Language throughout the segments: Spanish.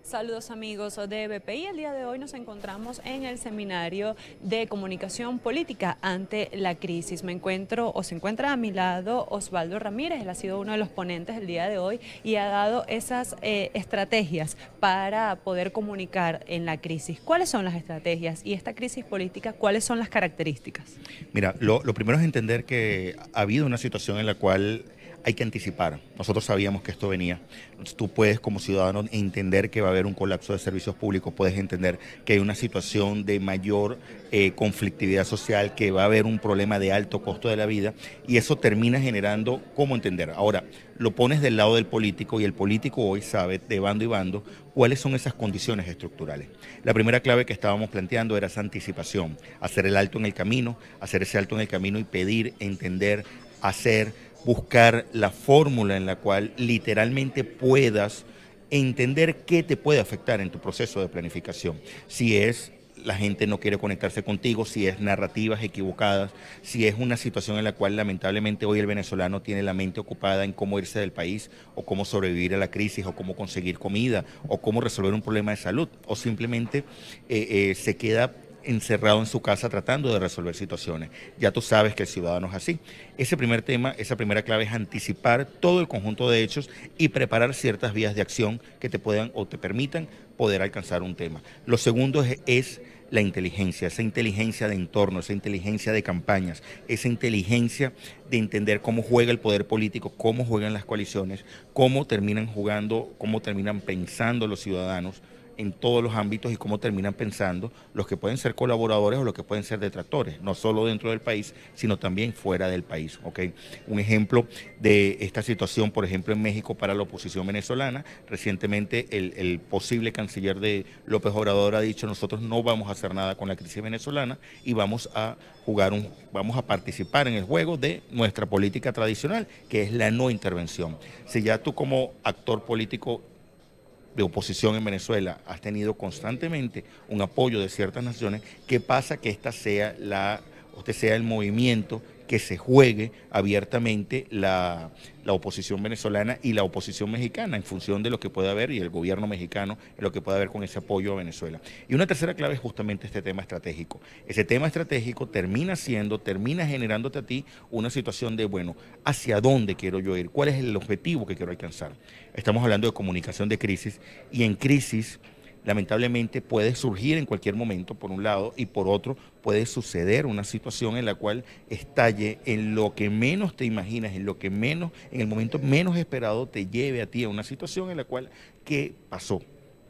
Saludos amigos de BPI. El día de hoy nos encontramos en el seminario de comunicación política ante la crisis. Se encuentra a mi lado Osvaldo Ramírez. Él ha sido uno de los ponentes del día de hoy y ha dado esas estrategias para poder comunicar en la crisis. ¿Cuáles son las estrategias? Y esta crisis política, ¿cuáles son las características? Mira, lo primero es entender que ha habido una situación en la cual hay que anticipar. Nosotros sabíamos que esto venía. Entonces, tú puedes, como ciudadano, entender que va a haber un colapso de servicios públicos, puedes entender que hay una situación de mayor conflictividad social, que va a haber un problema de alto costo de la vida, y eso termina generando cómo entender. Ahora, lo pones del lado del político, y el político hoy sabe, de bando y bando, cuáles son esas condiciones estructurales. La primera clave que estábamos planteando era esa anticipación, hacer el alto en el camino, hacer ese alto en el camino y pedir, entender, buscar la fórmula en la cual literalmente puedas entender qué te puede afectar en tu proceso de planificación. Si es la gente no quiere conectarse contigo, si es narrativas equivocadas, si es una situación en la cual lamentablemente hoy el venezolano tiene la mente ocupada en cómo irse del país o cómo sobrevivir a la crisis o cómo conseguir comida o cómo resolver un problema de salud o simplemente se queda encerrado en su casa tratando de resolver situaciones. Ya tú sabes que el ciudadano es así. Ese primer tema, esa primera clave es anticipar todo el conjunto de hechos y preparar ciertas vías de acción que te puedan o te permitan poder alcanzar un tema. Lo segundo es la inteligencia, esa inteligencia de entorno, esa inteligencia de campañas, esa inteligencia de entender cómo juega el poder político, cómo juegan las coaliciones, cómo terminan jugando, cómo terminan pensando los ciudadanos en todos los ámbitos y cómo terminan pensando los que pueden ser colaboradores o los que pueden ser detractores, no solo dentro del país, sino también fuera del país. ¿Okay? Un ejemplo de esta situación, por ejemplo, en México para la oposición venezolana, recientemente el posible canciller de López Obrador ha dicho: nosotros no vamos a hacer nada con la crisis venezolana y vamos a participar en el juego de nuestra política tradicional, que es la no intervención. Si ya tú como actor político de oposición en Venezuela has tenido constantemente un apoyo de ciertas naciones, ¿qué pasa que este sea el movimiento que se juegue abiertamente la oposición venezolana y la oposición mexicana en función de lo que pueda haber y el gobierno mexicano en lo que pueda haber con ese apoyo a Venezuela? Y una tercera clave es justamente este tema estratégico. Ese tema estratégico termina generándote a ti una situación de, bueno, ¿hacia dónde quiero yo ir? ¿Cuál es el objetivo que quiero alcanzar? Estamos hablando de comunicación de crisis, y en crisis lamentablemente puede surgir en cualquier momento, por un lado, y por otro puede suceder una situación en la cual estalle en lo que menos te imaginas, en el momento menos esperado, te lleve a ti a una situación en la cual, ¿qué pasó?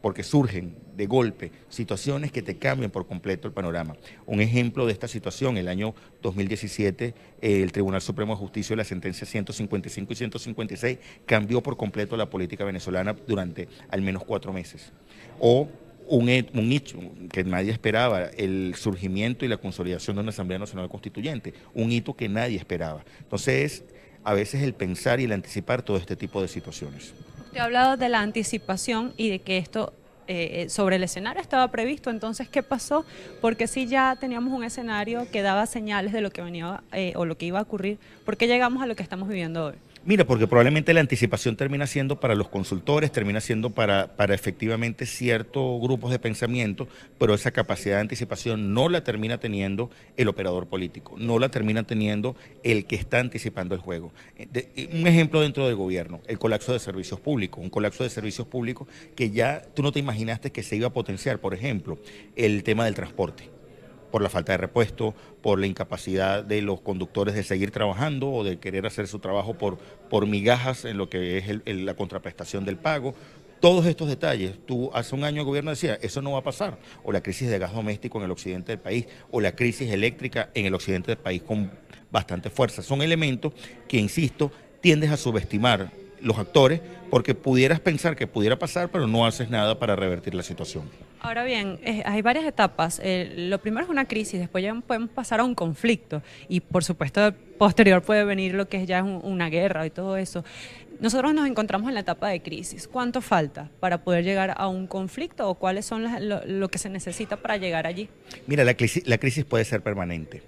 Porque surgen de golpe situaciones que te cambian por completo el panorama. Un ejemplo de esta situación: el año 2017, el Tribunal Supremo de Justicia, la sentencia 155 y 156, cambió por completo la política venezolana durante al menos 4 meses. O un hecho que nadie esperaba, el surgimiento y la consolidación de una Asamblea Nacional Constituyente, un hito que nadie esperaba. Entonces, a veces el pensar y el anticipar todo este tipo de situaciones. Usted ha hablado de la anticipación y de que esto sobre el escenario estaba previsto. Entonces, ¿qué pasó? Porque si ya teníamos un escenario que daba señales de lo que venía o lo que iba a ocurrir, ¿por qué llegamos a lo que estamos viviendo hoy? Mira, porque probablemente la anticipación termina siendo para los consultores, termina siendo para efectivamente ciertos grupos de pensamiento, pero esa capacidad de anticipación no la termina teniendo el operador político, no la termina teniendo el que está anticipando el juego. Un ejemplo dentro del gobierno: el colapso de servicios públicos, un colapso de servicios públicos que ya tú no te imaginaste que se iba a potenciar. Por ejemplo, el tema del transporte, por la falta de repuesto, por la incapacidad de los conductores de seguir trabajando o de querer hacer su trabajo por migajas en lo que es la contraprestación del pago. Todos estos detalles, tú hace un año el gobierno decía, eso no va a pasar, o la crisis de gas doméstico en el occidente del país, o la crisis eléctrica en el occidente del país con bastante fuerza. Son elementos que, insisto, tiendes a subestimar los actores porque pudieras pensar que pudiera pasar, pero no haces nada para revertir la situación. Ahora bien, hay varias etapas. Lo primero es una crisis, después ya podemos pasar a un conflicto y por supuesto posterior puede venir lo que es ya una guerra y todo eso. Nosotros nos encontramos en la etapa de crisis. ¿Cuánto falta para poder llegar a un conflicto o cuáles son lo que se necesita para llegar allí? Mira, la crisis puede ser permanente.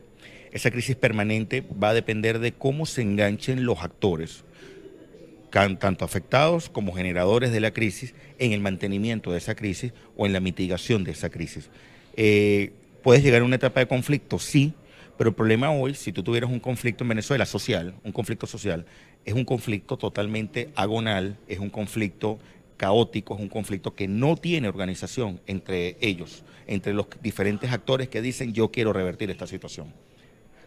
Esa crisis permanente va a depender de cómo se enganchen los actores. tanto afectados como generadores de la crisis, en el mantenimiento de esa crisis o en la mitigación de esa crisis. ¿Puedes llegar a una etapa de conflicto? Sí, pero el problema hoy, si tú tuvieras un conflicto en Venezuela social, un conflicto social, es un conflicto totalmente agonal, es un conflicto caótico, es un conflicto que no tiene organización entre ellos, entre los diferentes actores que dicen yo quiero revertir esta situación.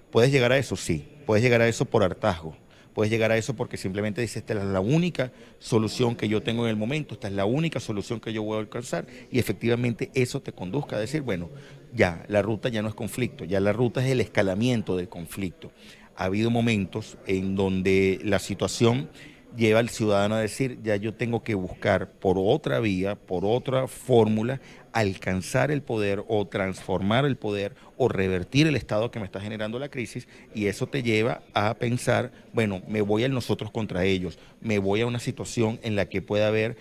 ¿Puedes llegar a eso? Sí. Puedes llegar a eso por hartazgo. Puedes llegar a eso porque simplemente dices, esta es la única solución que yo tengo en el momento, esta es la única solución que yo voy a alcanzar, y efectivamente eso te conduzca a decir, bueno, ya, la ruta ya no es conflicto, ya la ruta es el escalamiento del conflicto. Ha habido momentos en donde la situación lleva al ciudadano a decir, ya yo tengo que buscar por otra vía, por otra fórmula, alcanzar el poder o transformar el poder o revertir el estado que me está generando la crisis, y eso te lleva a pensar, bueno, me voy al nosotros contra ellos, me voy a una situación en la que pueda haber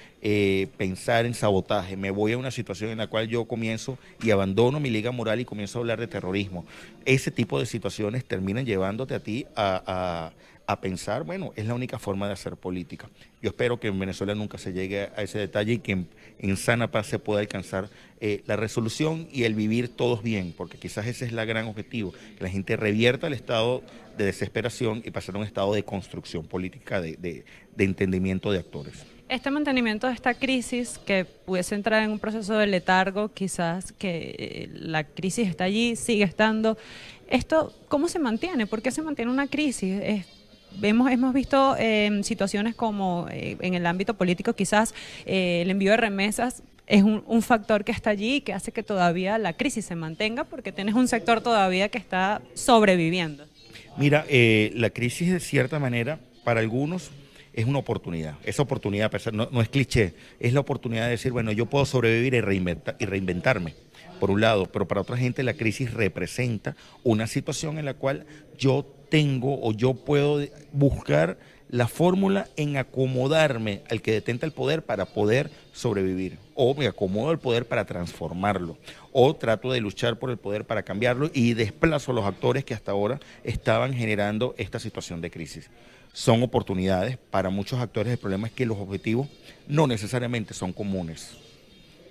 pensar en sabotaje, me voy a una situación en la cual yo comienzo y abandono mi liga moral y comienzo a hablar de terrorismo. Ese tipo de situaciones terminan llevándote a ti a pensar, bueno, es la única forma de hacer política. Yo espero que en Venezuela nunca se llegue a ese detalle y que en sana paz se pueda alcanzar la resolución y el vivir todos bien, porque quizás ese es el gran objetivo, que la gente revierta el estado de desesperación y pasar a un estado de construcción política, de entendimiento de actores. Este mantenimiento de esta crisis, que pudiese entrar en un proceso de letargo, quizás que la crisis está allí, sigue estando, ¿esto cómo se mantiene? ¿Por qué se mantiene una crisis? Hemos visto situaciones como en el ámbito político, quizás el envío de remesas es un factor que está allí y que hace que todavía la crisis se mantenga, porque tienes un sector todavía que está sobreviviendo. Mira, la crisis de cierta manera para algunos es una oportunidad. Esa oportunidad no es cliché, es la oportunidad de decir, bueno, yo puedo sobrevivir y reinventarme, por un lado, pero para otra gente la crisis representa una situación en la cual yo tengo o yo puedo buscar la fórmula en acomodarme al que detenta el poder para poder sobrevivir, o me acomodo al poder para transformarlo, o trato de luchar por el poder para cambiarlo y desplazo a los actores que hasta ahora estaban generando esta situación de crisis. Son oportunidades para muchos actores. El problema es que los objetivos no necesariamente son comunes.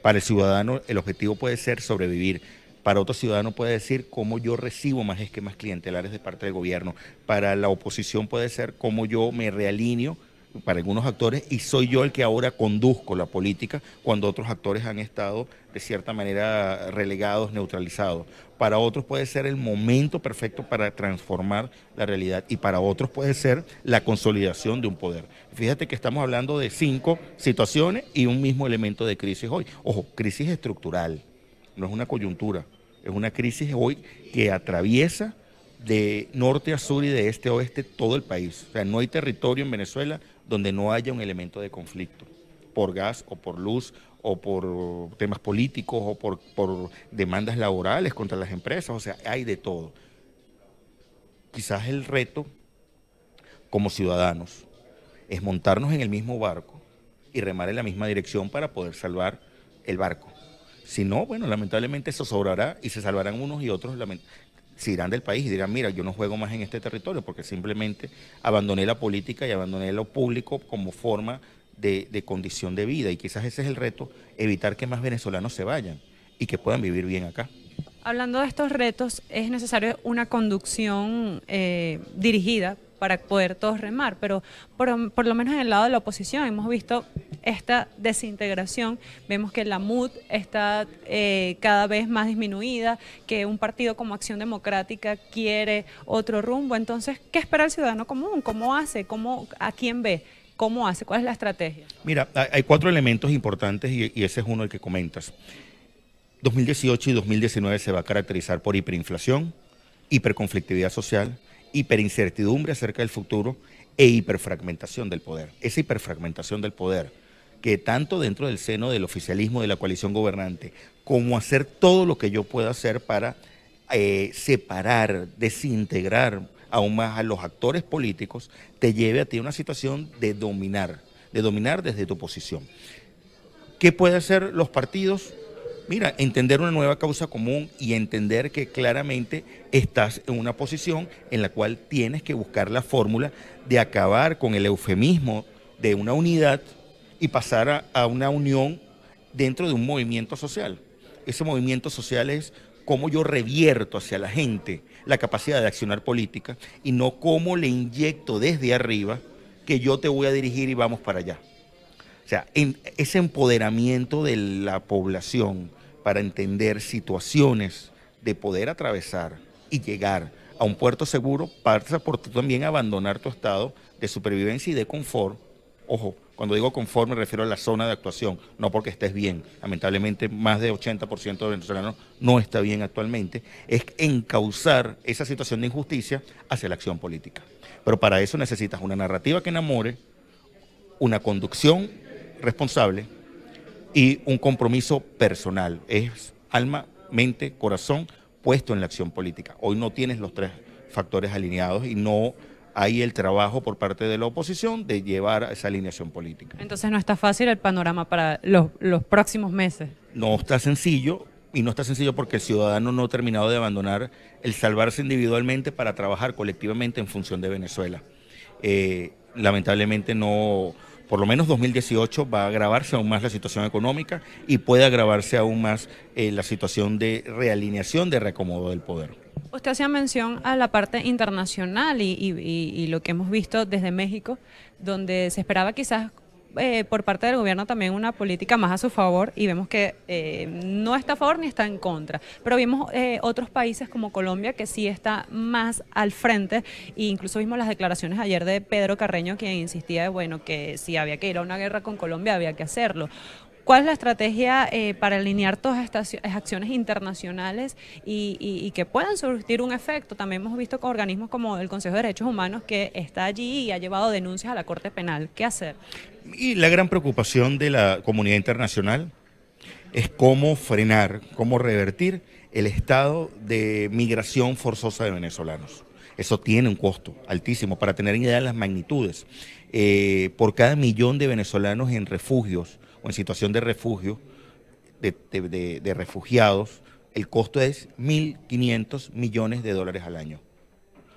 Para el ciudadano el objetivo puede ser sobrevivir. Para otro ciudadano puede decir cómo yo recibo más esquemas clientelares de parte del gobierno. Para la oposición puede ser cómo yo me realineo para algunos actores y soy yo el que ahora conduzco la política cuando otros actores han estado de cierta manera relegados, neutralizados. Para otros puede ser el momento perfecto para transformar la realidad y para otros puede ser la consolidación de un poder. Fíjate que estamos hablando de 5 situaciones y un mismo elemento de crisis hoy. Ojo, crisis estructural, no es una coyuntura. Es una crisis hoy que atraviesa de norte a sur y de este a oeste todo el país. O sea, no hay territorio en Venezuela donde no haya un elemento de conflicto, por gas o por luz o por temas políticos o por demandas laborales contra las empresas. O sea, hay de todo. Quizás el reto como ciudadanos es montarnos en el mismo barco y remar en la misma dirección para poder salvar el barco. Si no, bueno, lamentablemente eso sobrará y se salvarán unos y otros se irán del país y dirán, mira, yo no juego más en este territorio porque simplemente abandoné la política y abandoné lo público como forma de condición de vida. Y quizás ese es el reto, evitar que más venezolanos se vayan y que puedan vivir bien acá. Hablando de estos retos, es necesario una conducción dirigida para poder todos remar, pero por lo menos en el lado de la oposición hemos visto esta desintegración, vemos que la MUD está cada vez más disminuida, que un partido como Acción Democrática quiere otro rumbo. Entonces, ¿qué espera el ciudadano común? ¿Cómo hace? ¿A quién ve? ¿Cómo hace? ¿Cuál es la estrategia? Mira, hay 4 elementos importantes y ese es uno el que comentas. 2018 y 2019 se va a caracterizar por hiperinflación, hiperconflictividad social, hiperincertidumbre acerca del futuro e hiperfragmentación del poder. Esa hiperfragmentación del poder, que tanto dentro del seno del oficialismo de la coalición gobernante, como hacer todo lo que yo pueda hacer para separar, desintegrar aún más a los actores políticos, te lleve a ti a una situación de dominar desde tu posición. ¿Qué pueden hacer los partidos? Mira, entender una nueva causa común y entender que claramente estás en una posición en la cual tienes que buscar la fórmula de acabar con el eufemismo de una unidad y pasar a una unión dentro de un movimiento social. Ese movimiento social es cómo yo revierto hacia la gente la capacidad de accionar política y no cómo le inyecto desde arriba que yo te voy a dirigir y vamos para allá. O sea, ese empoderamiento de la población para entender situaciones de poder atravesar y llegar a un puerto seguro pasa por tú también abandonar tu estado de supervivencia y de confort. Ojo, cuando digo confort me refiero a la zona de actuación, no porque estés bien. Lamentablemente más de 80% de venezolanos no está bien actualmente. Es encauzar esa situación de injusticia hacia la acción política. Pero para eso necesitas una narrativa que enamore, una conducción responsable y un compromiso personal. Es alma, mente, corazón puesto en la acción política. Hoy no tienes los tres factores alineados y no hay el trabajo por parte de la oposición de llevar a esa alineación política. Entonces no está fácil el panorama para los próximos meses. No está sencillo, y no está sencillo porque el ciudadano no ha terminado de abandonar el salvarse individualmente para trabajar colectivamente en función de Venezuela. Lamentablemente no, por lo menos 2018 va a agravarse aún más la situación económica y puede agravarse aún más la situación de realineación, de reacomodo del poder. Usted hacía mención a la parte internacional y lo que hemos visto desde México, donde se esperaba quizás por parte del gobierno también una política más a su favor y vemos que no está a favor ni está en contra. Pero vimos otros países como Colombia que sí está más al frente e incluso vimos las declaraciones ayer de Pedro Carreño, quien insistía de, bueno, que si había que ir a una guerra con Colombia había que hacerlo. ¿Cuál es la estrategia para alinear todas estas acciones internacionales y que puedan surtir un efecto? También hemos visto con organismos como el Consejo de Derechos Humanos que está allí y ha llevado denuncias a la Corte Penal. ¿Qué hacer? Y la gran preocupación de la comunidad internacional es cómo frenar, cómo revertir el estado de migración forzosa de venezolanos. Eso tiene un costo altísimo. Para tener idea de las magnitudes, por cada millón de venezolanos en refugios o en situación de refugio, de refugiados, el costo es 1.500 millones de dólares al año.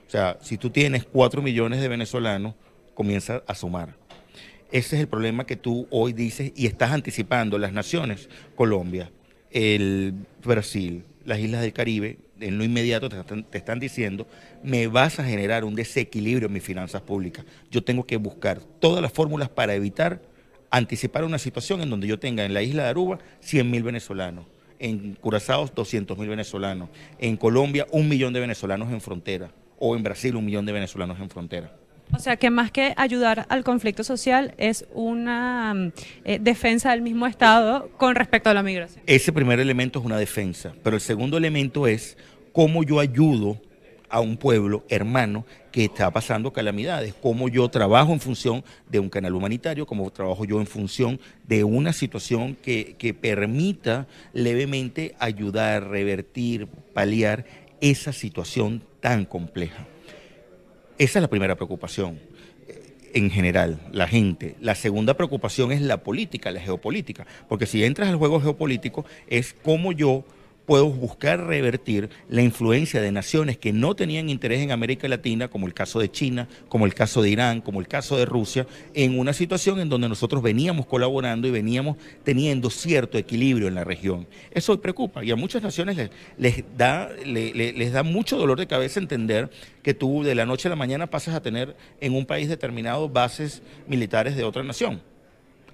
O sea, si tú tienes 4 millones de venezolanos, comienza a sumar. Ese es el problema que tú hoy dices y estás anticipando. Las naciones, Colombia, el Brasil, las islas del Caribe, en lo inmediato te están diciendo, me vas a generar un desequilibrio en mis finanzas públicas. Yo tengo que buscar todas las fórmulas para evitar anticipar una situación en donde yo tenga en la isla de Aruba 100.000 venezolanos, en Curazao 200.000 venezolanos, en Colombia 1 millón de venezolanos en frontera, o en Brasil 1 millón de venezolanos en frontera. O sea, que más que ayudar al conflicto social es una defensa del mismo Estado con respecto a la migración. Ese primer elemento es una defensa, pero el segundo elemento es cómo yo ayudo a un pueblo hermano que está pasando calamidades, cómo yo trabajo en función de un canal humanitario, cómo trabajo yo en función de una situación que permita levemente ayudar, revertir, paliar esa situación tan compleja. Esa es la primera preocupación en general, la gente. La segunda preocupación es la política, la geopolítica, porque si entras al juego geopolítico es cómo yo puedo buscar revertir la influencia de naciones que no tenían interés en América Latina, como el caso de China, como el caso de Irán, como el caso de Rusia, en una situación en donde nosotros veníamos colaborando y veníamos teniendo cierto equilibrio en la región. Eso preocupa y a muchas naciones les da mucho dolor de cabeza entender que tú de la noche a la mañana pasas a tener en un país determinado bases militares de otra nación.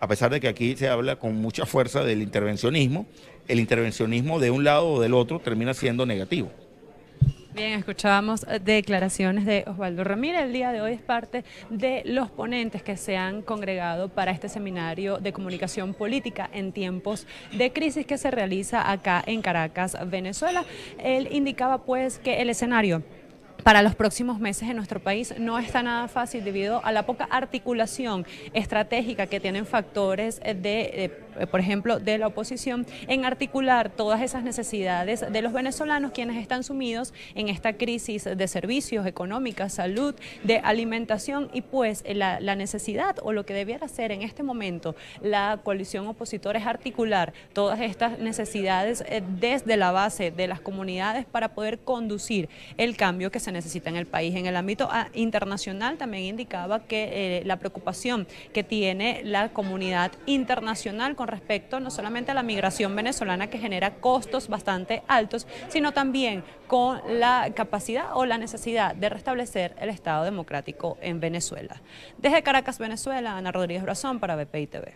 A pesar de que aquí se habla con mucha fuerza del intervencionismo, el intervencionismo de un lado o del otro termina siendo negativo. Bien, escuchábamos declaraciones de Osvaldo Ramírez. El día de hoy es parte de los ponentes que se han congregado para este seminario de comunicación política en tiempos de crisis que se realiza acá en Caracas, Venezuela. Él indicaba pues que el escenario para los próximos meses en nuestro país no está nada fácil debido a la poca articulación estratégica que tienen factores de por ejemplo, de la oposición, en articular todas esas necesidades de los venezolanos quienes están sumidos en esta crisis de servicios, económica, salud, de alimentación y pues la necesidad o lo que debiera hacer en este momento la coalición opositora es articular todas estas necesidades desde la base de las comunidades para poder conducir el cambio que se necesita en el país. En el ámbito internacional también indicaba que la preocupación que tiene la comunidad internacional con respecto no solamente a la migración venezolana que genera costos bastante altos, sino también con la capacidad o la necesidad de restablecer el Estado democrático en Venezuela. Desde Caracas, Venezuela, Ana Rodríguez Brazón para BPI TV.